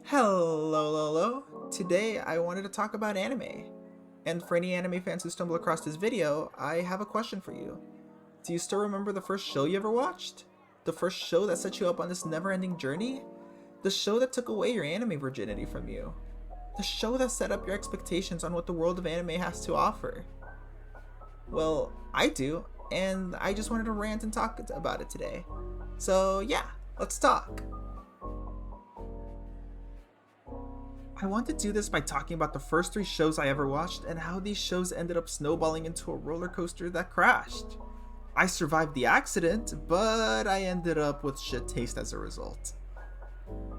Hello. Today I wanted to talk about anime. And for any anime fans who stumble across this video, I have a question for you. Do you still remember the first show you ever watched? The first show that set you up on this never-ending journey? The show that took away your anime virginity from you? The show that set up your expectations on what the world of anime has to offer? Well, I do, and I just wanted to rant and talk about it today. So yeah, let's talk. I want to do this by talking about the first 3 shows I ever watched and how these shows ended up snowballing into a roller coaster that crashed. I survived the accident, but I ended up with shit taste as a result.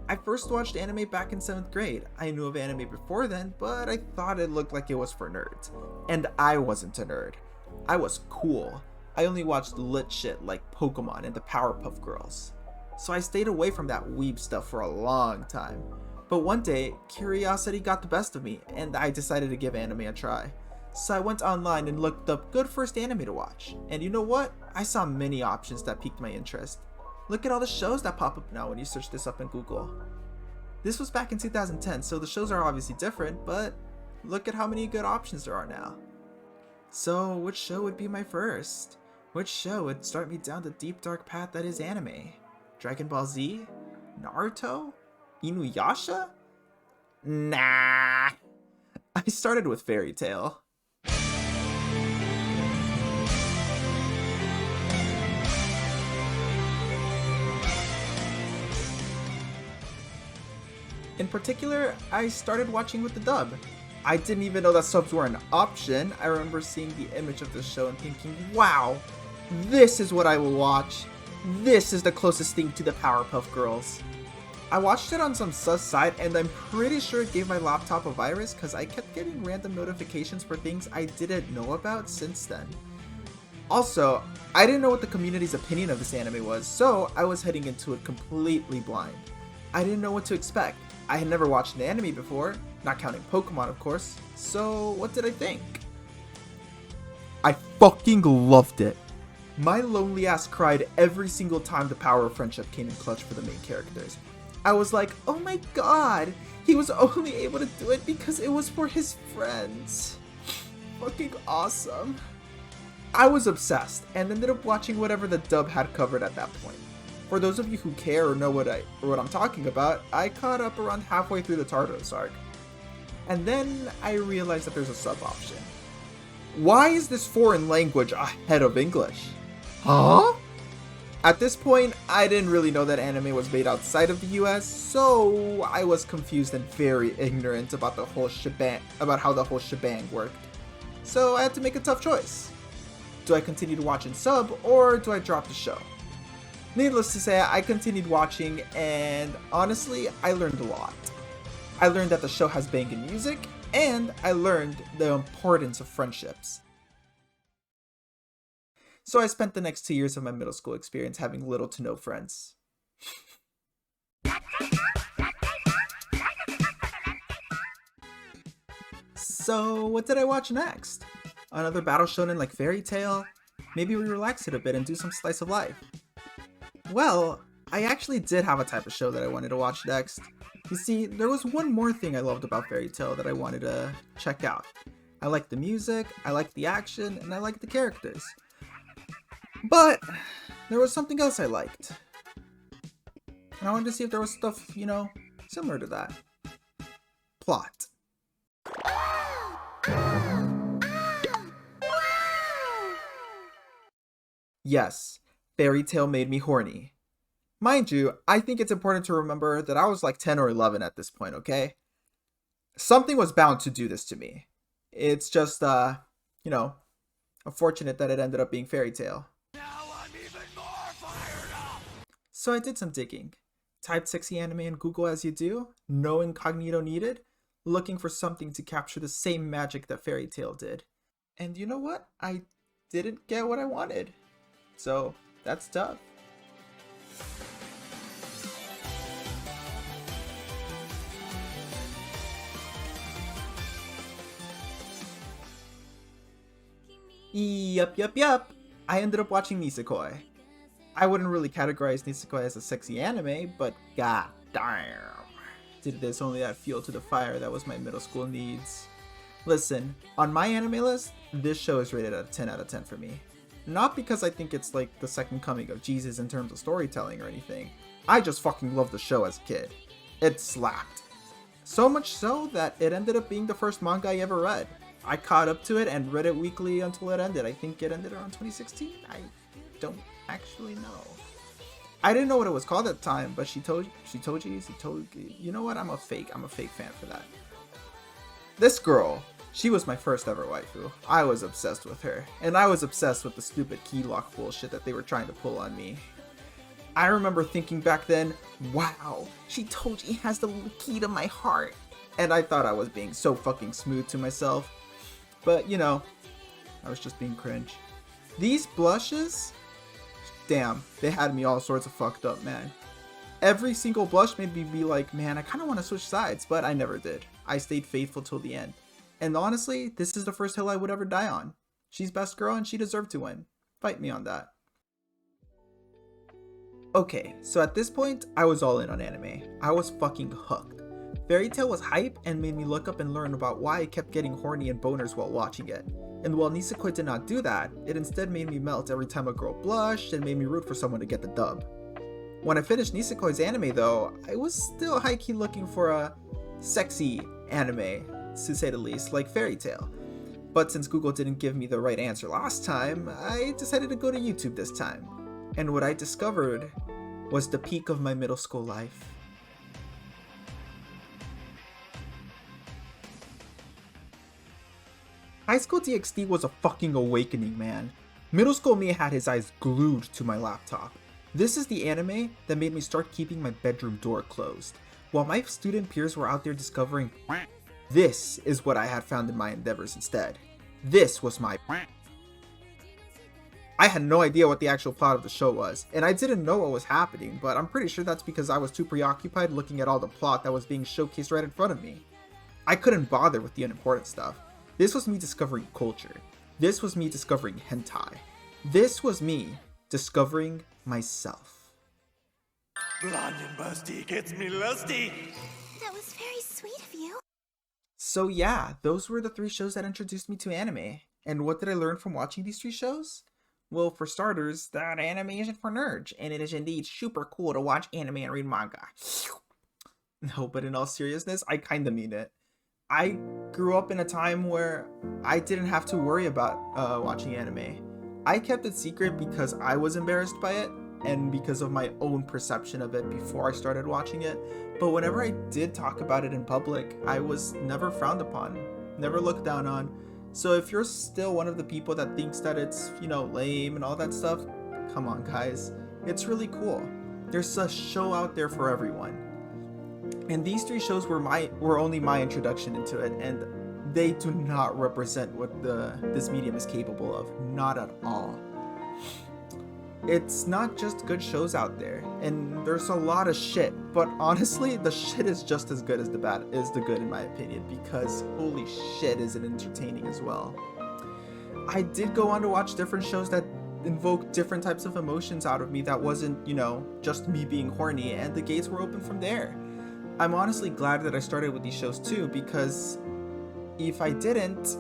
I first watched anime back in 7th grade. I knew of anime before then, but I thought it looked like it was for nerds. And I wasn't a nerd. I was cool. I only watched lit shit like Pokemon and the Powerpuff Girls. So I stayed away from that weeb stuff for a long time. But one day, curiosity got the best of me, and I decided to give anime a try. So I went online and looked up good first anime to watch. And you know what? I saw many options that piqued my interest. Look at all the shows that pop up now when you search this up in Google. This was back in 2010, so the shows are obviously different, but look at how many good options there are now. So which show would be my first? Which show would start me down the deep dark path that is anime? Dragon Ball Z? Naruto? Inuyasha? Nah. I started with Fairy Tail. In particular, I started watching with the dub. I didn't even know that subs were an option. I remember seeing the image of the show and thinking, wow, this is what I will watch. This is the closest thing to the Powerpuff Girls. I watched it on some sus site and I'm pretty sure it gave my laptop a virus because I kept getting random notifications for things I didn't know about since then. Also, I didn't know what the community's opinion of this anime was, so I was heading into it completely blind. I didn't know what to expect. I had never watched an anime before, not counting Pokemon of course, so what did I think? I fucking loved it. My lonely ass cried every single time the power of friendship came in clutch for the main characters. I was like, oh my god, he was only able to do it because it was for his friends. Fucking awesome. I was obsessed and ended up watching whatever the dub had covered at that point. For those of you who care or know what I'm talking about, I caught up around halfway through the Tartarus arc. And then I realized that there's a sub option. Why is this foreign language ahead of English? Huh? At this point, I didn't really know that anime was made outside of the US, so I was confused and very ignorant about how the whole shebang worked. So I had to make a tough choice. Do I continue to watch in sub, or do I drop the show? Needless to say, I continued watching, and honestly, I learned a lot. I learned that the show has banging music, and I learned the importance of friendships. So I spent the next 2 years of my middle school experience having little to no friends. So what did I watch next? Another battle shonen like Fairy Tail? Maybe we relax it a bit and do some slice of life. Well, I actually did have a type of show that I wanted to watch next. You see, there was one more thing I loved about Fairy Tail that I wanted to check out. I liked the music, I liked the action, and I liked the characters. But there was something else I liked. And I wanted to see if there was stuff, similar to that. Plot. Yes, Fairy Tail made me horny. Mind you, I think it's important to remember that I was like 10 or 11 at this point, okay? Something was bound to do this to me. It's just, unfortunate that it ended up being Fairy Tail. So I did some digging. Typed sexy anime in Google as you do, no incognito needed, looking for something to capture the same magic that Fairy Tail did. And you know what? I didn't get what I wanted. So that's tough. Yup. I ended up watching Nisekoi. I wouldn't really categorize Nisekoi as a sexy anime, but god damn. it is only that fuel to the fire that was my middle school needs. Listen, on my anime list, this show is rated at a 10 out of 10 for me. Not because I think it's like the second coming of Jesus in terms of storytelling or anything. I just fucking loved the show as a kid. It slapped. So much so that it ended up being the first manga I ever read. I caught up to it and read it weekly until it ended. I think it ended around 2016? I don't actually know. I didn't know what it was called at the time, but she told you know what? I'm a fake fan for that. This girl, she was my first ever waifu. I was obsessed with her, and I was obsessed with the stupid key lock bullshit that they were trying to pull on me. I remember thinking back then, wow, Shitoji has the key to my heart. And I thought I was being so fucking smooth to myself. But, you know, I was just being cringe. These blushes, damn, they had me all sorts of fucked up, man. Every single blush made me be like, man, I kind of want to switch sides, but I never did. I stayed faithful till the end. And honestly, this is the first hill I would ever die on. She's best girl and she deserved to win. Fight me on that. Okay, so at this point, I was all in on anime. I was fucking hooked. Fairy Tail was hype and made me look up and learn about why I kept getting horny and boners while watching it. And while Nisekoi did not do that, it instead made me melt every time a girl blushed and made me root for someone to get the dub. When I finished Nisekoi's anime though, I was still high-key looking for a sexy anime, to say the least, like Fairy Tail. But since Google didn't give me the right answer last time, I decided to go to YouTube this time. And what I discovered was the peak of my middle school life. High School DxD was a fucking awakening, man. Middle school me had his eyes glued to my laptop. This is the anime that made me start keeping my bedroom door closed. While my student peers were out there discovering, this is what I had found in my endeavors instead. This was my. I had no idea what the actual plot of the show was, and I didn't know what was happening, but I'm pretty sure that's because I was too preoccupied looking at all the plot that was being showcased right in front of me. I couldn't bother with the unimportant stuff. This was me discovering culture. This was me discovering hentai. This was me discovering myself. Blonde and busty gets me lusty. That was very sweet of you. So yeah, those were the 3 shows that introduced me to anime. And what did I learn from watching these 3 shows? Well, for starters, that anime isn't for nerds, and it is indeed super cool to watch anime and read manga. No, but in all seriousness, I kinda mean it. I grew up in a time where I didn't have to worry about watching anime. I kept it secret because I was embarrassed by it, and because of my own perception of it before I started watching it. But whenever I did talk about it in public, I was never frowned upon, never looked down on. So if you're still one of the people that thinks that it's, you know, lame and all that stuff, come on guys, it's really cool. There's a show out there for everyone. And these 3 shows were only my introduction into it, and they do not represent what this medium is capable of, not at all. It's not just good shows out there, and there's a lot of shit, but honestly, the shit is just as good as the good in my opinion, because holy shit is it entertaining as well. I did go on to watch different shows that invoke different types of emotions out of me that wasn't, you know, just me being horny, and the gates were open from there. I'm honestly glad that I started with these shows too, because if I didn't,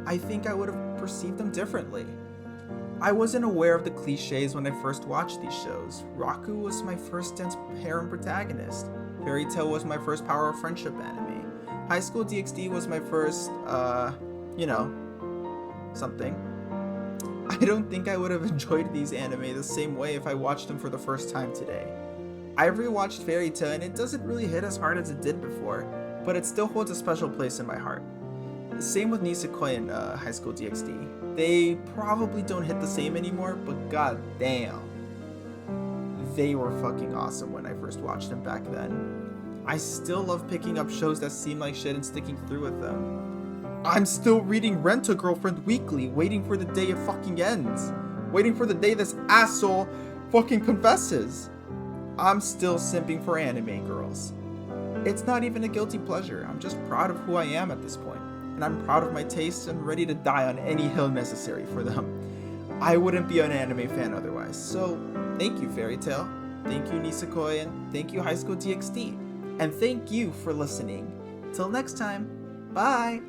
I think I would have perceived them differently. I wasn't aware of the cliches when I first watched these shows. Raku was my first dense harem protagonist. Fairy Tail was my first power of friendship anime. High School DxD was my first, you know, something. I don't think I would have enjoyed these anime the same way if I watched them for the first time today. I rewatched Fairy Tail and it doesn't really hit as hard as it did before, but it still holds a special place in my heart. Same with Nisekoi and High School DxD. They probably don't hit the same anymore, but god damn, they were fucking awesome when I first watched them back then. I still love picking up shows that seem like shit and sticking through with them. I'm still reading Rent-A-Girlfriend weekly, waiting for the day it fucking ends. Waiting for the day this asshole fucking confesses. I'm still simping for anime girls. It's not even a guilty pleasure, I'm just proud of who I am at this point. And I'm proud of my tastes and ready to die on any hill necessary for them. I wouldn't be an anime fan otherwise, so thank you Fairy Tail, thank you Nisekoi, and thank you High School DxD. And thank you for listening. Till next time, bye!